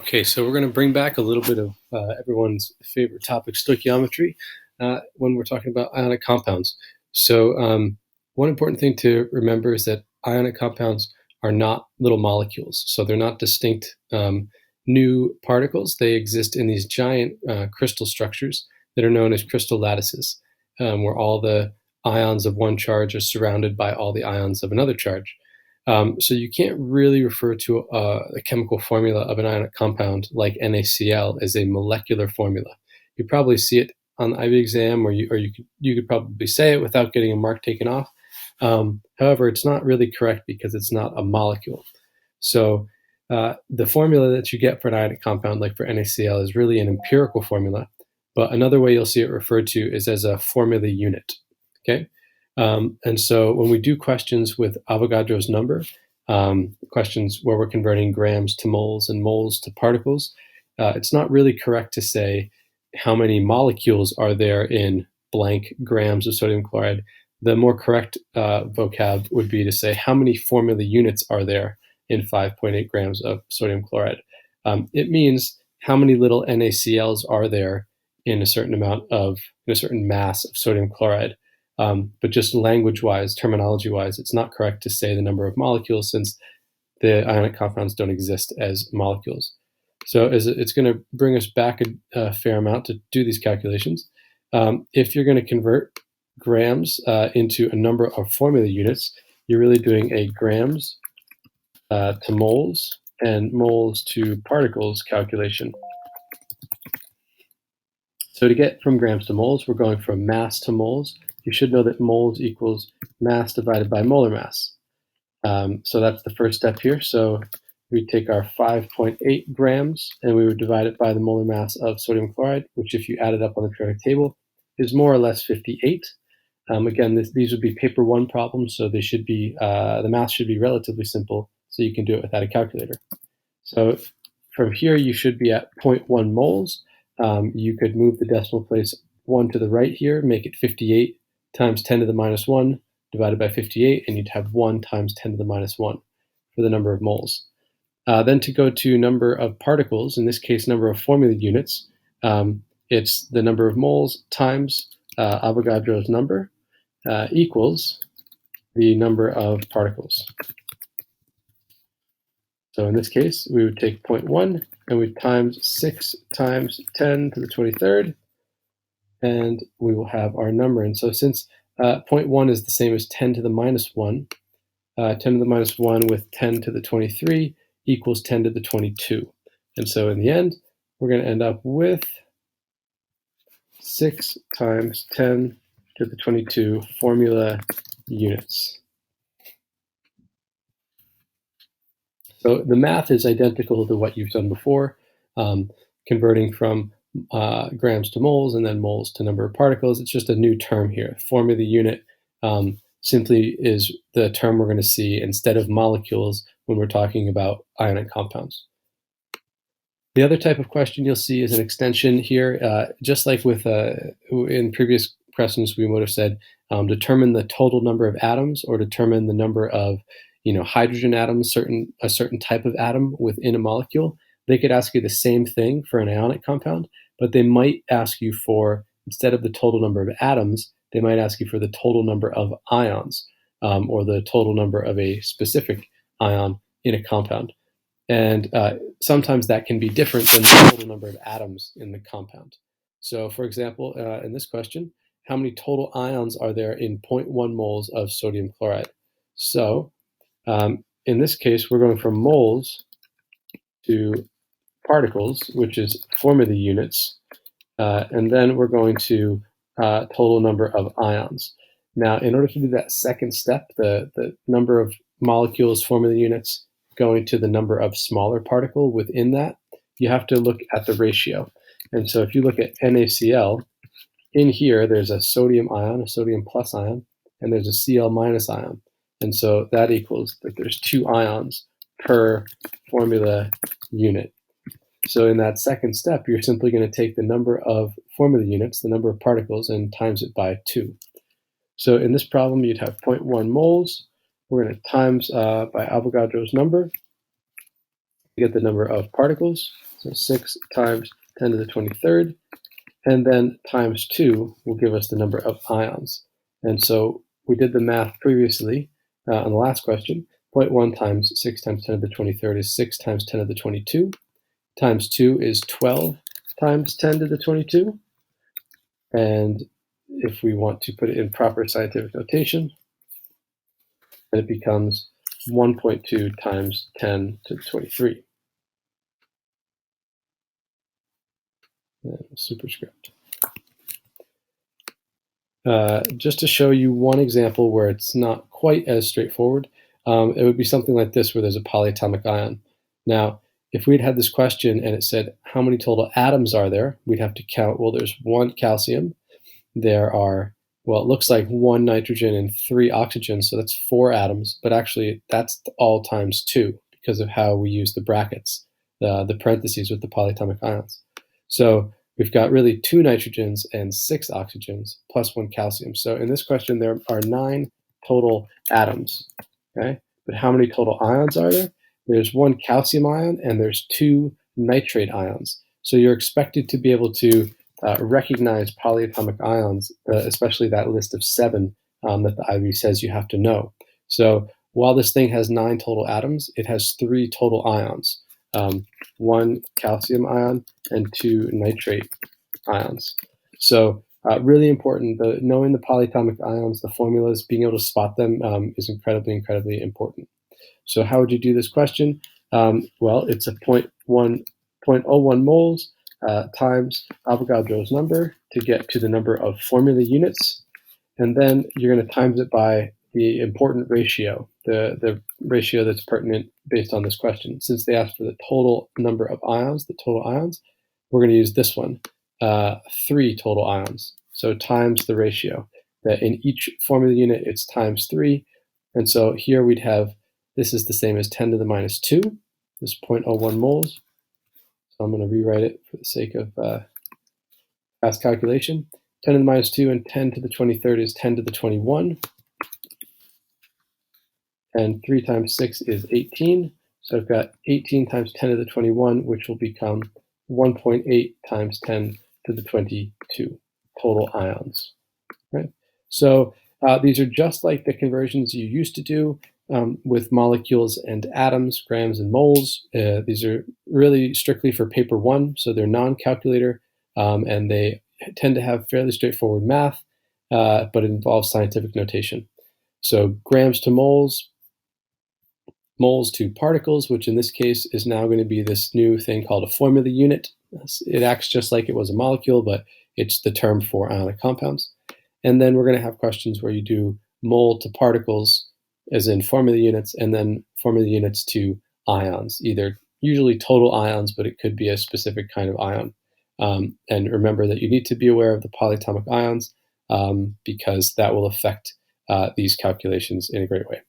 Okay, so we're going to bring back a little bit of everyone's favorite topic, stoichiometry, when we're talking about ionic compounds. So one important thing to remember is that ionic compounds are not little molecules. So they're not distinct new particles. They exist in these giant crystal structures that are known as crystal lattices, where all the ions of one charge are surrounded by all the ions of another charge. So you can't really refer to the chemical formula of an ionic compound like NaCl as a molecular formula. You probably see it on the IB exam, or you could probably say it without getting a mark taken off. However, it's not really correct because it's not a molecule. So the formula that you get for an ionic compound, like for NaCl, is really an empirical formula. But another way you'll see it referred to is as a formula unit. Okay. And so when we do questions with Avogadro's number, questions where we're converting grams to moles and moles to particles, it's not really correct to say how many molecules are there in blank grams of sodium chloride. The more correct vocab would be to say how many formula units are there in 5.8 grams of sodium chloride. It means how many little NaCl's are there in a certain mass of sodium chloride. But just language-wise, terminology-wise, it's not correct to say the number of molecules since the ionic compounds don't exist as molecules. So it's going to bring us back a fair amount to do these calculations. If you're going to convert grams into a number of formula units, you're really doing a grams to moles and moles to particles calculation. So to get from grams to moles, we're going from mass to moles. You should know that moles equals mass divided by molar mass. So that's the first step here. So we take our 5.8 grams and we would divide it by the molar mass of sodium chloride, which if you add it up on the periodic table is more or less 58. Again, these would be paper one problems, so they should be the math should be relatively simple, so you can do it without a calculator. So from here, you should be at 0.1 moles. You could move the decimal place 1 to the right here, make it 58 times 10 to the minus 1 divided by 58, and you'd have 1 times 10 to the minus 1 for the number of moles. Then to go to number of particles, in this case, number of formula units, it's the number of moles times Avogadro's number equals the number of particles. So in this case, we would take 0.1 and we'd times 6 times 10 to the 23rd, and we will have our number. And so since 0.1 is the same as 10 to the minus 1, 10 to the minus 1 with 10 to the 23 equals 10 to the 22. And so in the end, we're going to end up with 6 times 10 to the 22 formula units. So the math is identical to what you've done before, converting from grams to moles and then moles to number of particles. It's just a new term here. Formula unit simply is the term we're going to see instead of molecules when we're talking about ionic compounds. The other type of question you'll see is an extension here. Just like with in previous questions, we would have said determine the total number of atoms or determine the number of hydrogen atoms, a certain type of atom within a molecule. They could ask you the same thing for an ionic compound, but they might ask you for, instead of the total number of atoms, they might ask you for the total number of ions, or the total number of a specific ion in a compound. And sometimes that can be different than the total number of atoms in the compound. So for example, in this question, how many total ions are there in 0.1 moles of sodium chloride? So in this case, we're going from moles to particles, which is formula units, and then we're going to total number of ions. Now, in order to do that second step, the number of molecules, formula units, going to the number of smaller particle within that, you have to look at the ratio. And so if you look at NaCl, in here, there's a sodium ion, a sodium plus ion, and there's a Cl minus ion. And so that equals that there's 2 ions per formula unit. So in that second step, you're simply going to take the number of formula units, the number of particles, and times it by 2. So in this problem, you'd have 0.1 moles. We're going to times by Avogadro's number. get the number of particles, so 6 times 10 to the 23rd, and then times 2 will give us the number of ions. And so we did the math previously on the last question. 0.1 times 6 times 10 to the 23rd is 6 times 10 to the 22, times 2 is 12 times 10 to the 22, and if we want to put it in proper scientific notation, then it becomes 1.2 times 10 to the 23. And superscript. Just to show you one example where it's not quite as straightforward, it would be something like this where there's a polyatomic ion. Now, if we'd had this question and it said, how many total atoms are there? We'd have to count, well, there's 1 calcium. There are, well, it looks like 1 nitrogen and 3 oxygen, so that's 4 atoms, but actually that's all times 2 because of how we use the brackets, the parentheses with the polyatomic ions. So we've got really 2 nitrogens and 6 oxygens plus 1 calcium. So in this question, there are 9 total atoms, okay? But how many total ions are there? There's 1 calcium ion and there's 2 nitrate ions. So you're expected to be able to recognize polyatomic ions, especially that list of 7 that the IB says you have to know. So while this thing has 9 total atoms, it has 3 total ions, 1 calcium ion and 2 nitrate ions. So really important, knowing the polyatomic ions, the formulas, being able to spot them is incredibly, incredibly important. So how would you do this question? Well, it's a 0.01 moles times Avogadro's number to get to the number of formula units. And then you're going to times it by the important ratio, the ratio that's pertinent based on this question. Since they asked for the total number of ions, we're going to use this one, 3 total ions. So times the ratio. That in each formula unit, it's times 3. And so here we'd have, this is the same as 10 to the minus 2, this 0.01 moles. So I'm going to rewrite it for the sake of fast calculation. 10 to the minus 2 and 10 to the 23rd is 10 to the 21. And 3 times 6 is 18. So I've got 18 times 10 to the 21, which will become 1.8 times 10 to the 22 total ions. Right? So these are just like the conversions you used to do with molecules and atoms, grams and moles. These are really strictly for paper 1, so they're non-calculator, and they tend to have fairly straightforward math, but it involves scientific notation. So grams to moles, moles to particles, which in this case is now going to be this new thing called a formula unit. It acts just like it was a molecule, but it's the term for ionic compounds. And then we're going to have questions where you do mole to particles, as in formula units, and then formula units to ions, either usually total ions, but it could be a specific kind of ion. And remember that you need to be aware of the polyatomic ions because that will affect these calculations in a great way.